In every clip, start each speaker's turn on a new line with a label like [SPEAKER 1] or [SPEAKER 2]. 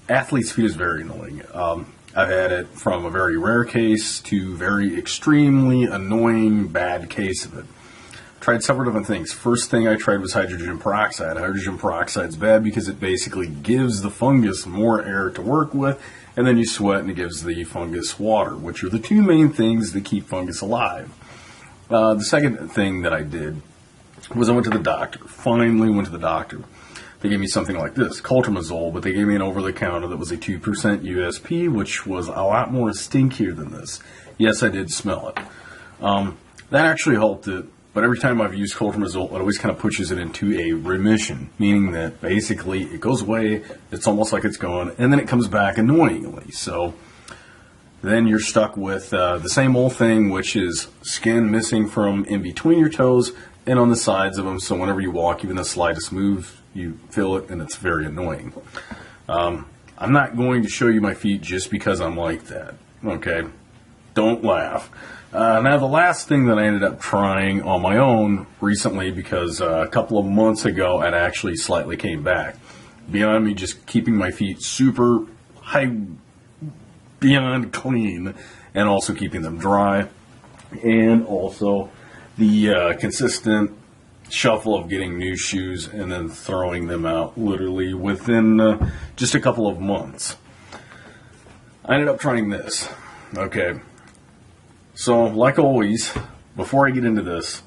[SPEAKER 1] Athlete's feet is very annoying. I've had it from a very rare case to very extremely annoying bad case of it. Tried several different things. First thing I tried was hydrogen peroxide. Hydrogen peroxide is bad because it basically gives the fungus more air to work with, and then you sweat and it gives the fungus water, which are the two main things that keep fungus alive. The second thing that I did was I went to the doctor. Finally went to the doctor. They gave me something like this, coltromazole, but they gave me an over-the-counter that was a 2% USP, which was a lot more stinkier than this. Yes, I did smell it. That actually helped it, but every time I've used coltromazole, it always kind of pushes it into a remission, meaning that basically it goes away, it's almost like it's gone, and then it comes back annoyingly. So then you're stuck with the same old thing, which is skin missing from in between your toes and on the sides of them, so whenever you walk, even the slightest move, you feel it, and it's very annoying. I'm not going to show you my feet just because I'm like that, okay? Don't laugh. Now, the last thing that I ended up trying on my own recently, because a couple of months ago, it actually slightly came back. Beyond me just keeping my feet super high, beyond clean, and also keeping them dry, and also the consistent shuffle of getting new shoes and then throwing them out literally within just a couple of months. I ended up trying this. Okay. So, like always, before I get into this,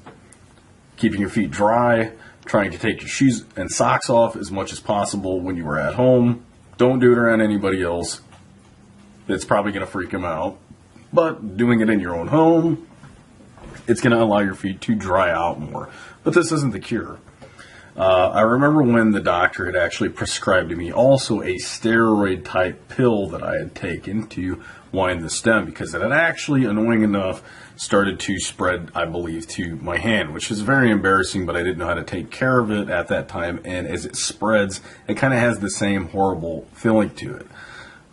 [SPEAKER 1] keeping your feet dry, trying to take your shoes and socks off as much as possible when you are at home. Don't do it around anybody else. It's probably going to freak them out. But doing it in your own home, it's going to allow your feet to dry out more. But this isn't the cure. I remember when the doctor had actually prescribed to me also a steroid type pill that I had taken to wind the stem, because it had actually, annoying enough, started to spread, I believe, to my hand, which is very embarrassing, but I didn't know how to take care of it at that time, and as it spreads, it kind of has the same horrible feeling to it.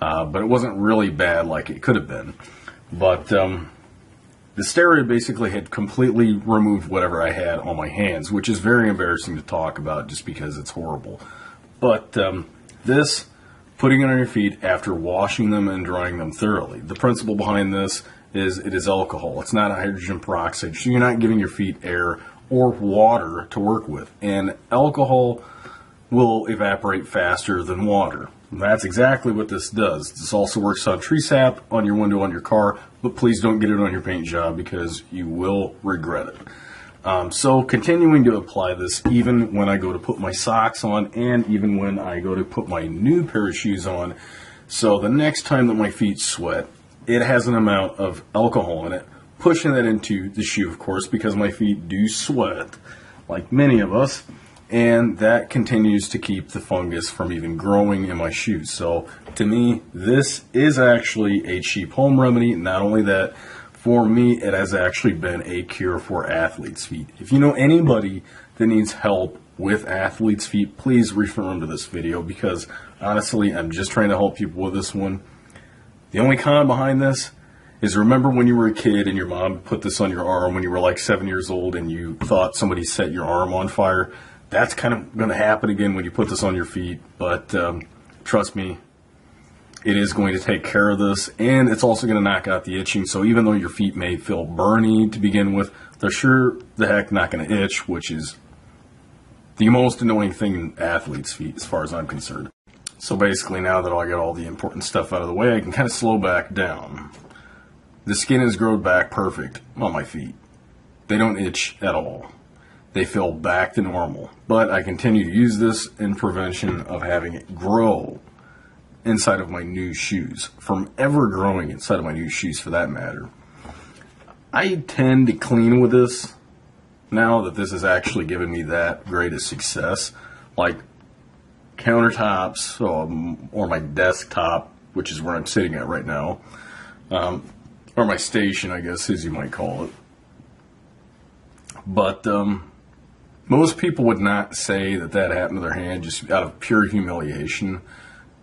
[SPEAKER 1] But it wasn't really bad like it could have been. But the steroid basically had completely removed whatever I had on my hands, which is very embarrassing to talk about just because it's horrible. But this, putting it on your feet after washing them and drying them thoroughly. The principle behind this is it is alcohol. It's not a hydrogen peroxide, so you're not giving your feet air or water to work with. And alcohol will evaporate faster than water. And that's exactly what this does. This also works on tree sap, on your window, on your car, but please don't get it on your paint job because you will regret it. So continuing to apply this even when I go to put my socks on and even when I go to put my new pair of shoes on. So the next time that my feet sweat, it has an amount of alcohol in it, pushing that into the shoe, of course, because my feet do sweat, like many of us. And that continues to keep the fungus from even growing in my shoes. So to me, this is actually a cheap home remedy. Not only that, for me, it has actually been a cure for athlete's feet. If you know anybody that needs help with athlete's feet, please refer them to this video, because honestly, I'm just trying to help people with this one. The only con behind this is, remember when you were a kid and your mom put this on your arm when you were like 7 years old and you thought somebody set your arm on fire? That's kind of going to happen again when you put this on your feet, but trust me, it is going to take care of this, and it's also going to knock out the itching. So even though your feet may feel burny to begin with, they're sure the heck not going to itch, which is the most annoying thing in athlete's feet as far as I'm concerned. So basically, now that I got all the important stuff out of the way, I can kind of slow back down. The skin has grown back perfect on my feet. They don't itch at all. They feel back to normal. But I continue to use this in prevention of having it grow inside of my new shoes, from ever growing inside of my new shoes for that matter. I tend to clean with this now that this has actually given me that great a success, like countertops or my desktop, which is where I'm sitting at right now, or my station, I guess, as you might call it. But most people would not say that that happened to their hand just out of pure humiliation.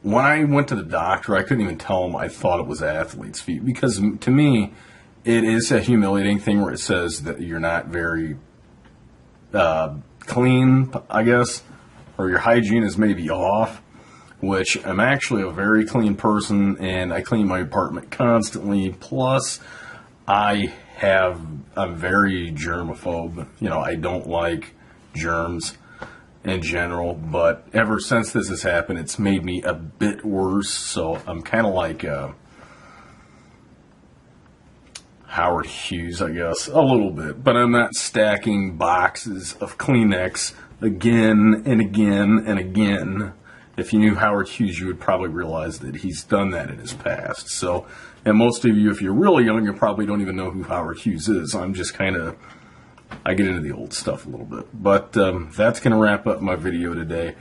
[SPEAKER 1] When I went to the doctor, I couldn't even tell him I thought it was athlete's feet, because to me, it is a humiliating thing where it says that you're not very clean, I guess, or your hygiene is maybe off. which I'm actually a very clean person, and I clean my apartment constantly. Plus, I'm very germaphobe. You know, I don't like germs in general, but ever since this has happened, it's made me a bit worse. So I'm kind of like Howard Hughes, I guess, a little bit, but I'm not stacking boxes of Kleenex again and again and again. If you knew Howard Hughes, you would probably realize that he's done that in his past. So, and most of you, if you're really young, you probably don't even know who Howard Hughes is. I'm just I get into the old stuff a little bit. But that's going to wrap up my video today.